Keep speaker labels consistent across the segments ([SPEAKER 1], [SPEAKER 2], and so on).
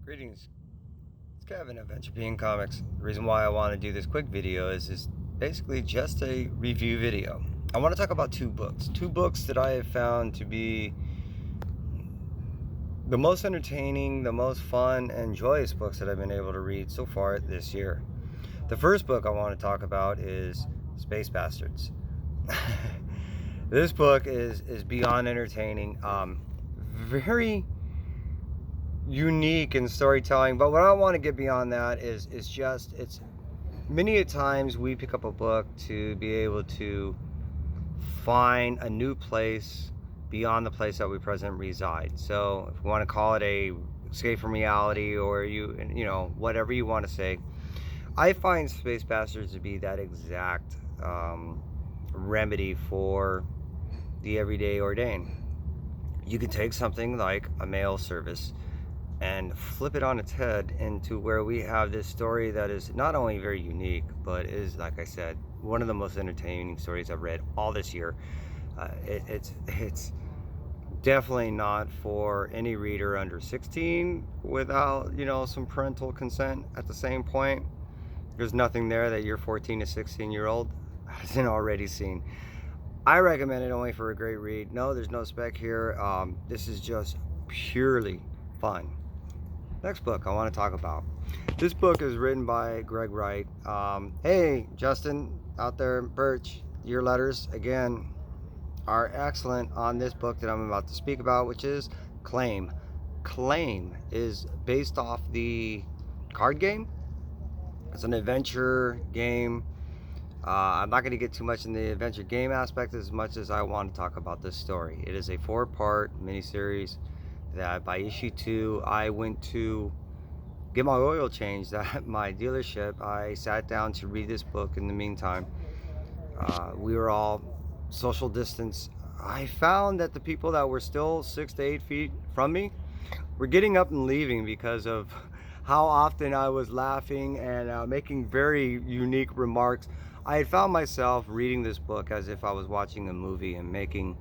[SPEAKER 1] Greetings, it's Kevin of Venture Comics. The reason why I want to do this quick video is basically just a review video. I want to talk about two books that I have found to be the most entertaining, the most fun and joyous books that I've been able to read so far this year. The first book I want to talk about is Space Bastards. This book is beyond entertaining, very unique in storytelling, but what I want to get beyond that is just it's many a times we pick up a book to be able to find a new place beyond the place that we presently reside. So if we want to call it a escape from reality, or you know, whatever you want to say, I find Space Bastards to be that exact remedy for the everyday ordained. You can take something like a mail service and flip it on its head into where we have this story that is not only very unique, but is, like I said, one of the most entertaining stories I've read all this year. It's definitely not for any reader under 16 without, you know, some parental consent. At the same point, there's nothing there that your 14 to 16-year-old hasn't already seen. I recommend it only for a great read. No, there's no spec here. This is just purely fun. Next book I want to talk about. This book is written by Greg Wright. Hey, Justin out there, Birch, your letters again are excellent on this book that I'm about to speak about, which is Claim. Claim is based off the card game. It's an adventure game. I'm not going to get too much in the adventure game aspect as much as I want to talk about this story. It is a 4-part miniseries that by issue 2 I went to get my oil changed at my dealership. I sat down to read this book. In the meantime, we were all social distance. I found that the people that were still 6 to 8 feet from me were getting up and leaving because of how often I was laughing and making very unique remarks. I had found myself reading this book as if I was watching a movie and making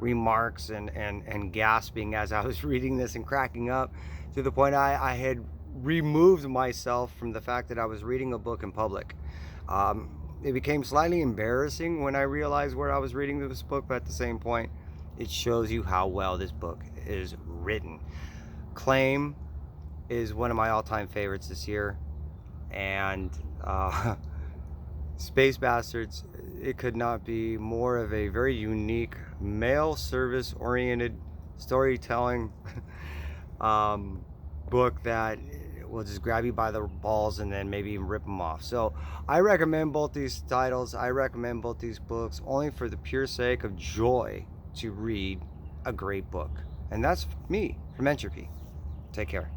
[SPEAKER 1] remarks and gasping as I was reading this and cracking up, to the point I had removed myself from the fact that I was reading a book in public. It became slightly embarrassing when I realized where I was reading this book, but at the same point, it shows you how well this book is written. Claim is one of my all-time favorites this year, and Space Bastards, it could not be more of a very unique mail service oriented storytelling book that will just grab you by the balls and then maybe even rip them off. So I recommend both these titles. I recommend both these books only for the pure sake of joy to read a great book. And that's me from Entropy. Take care.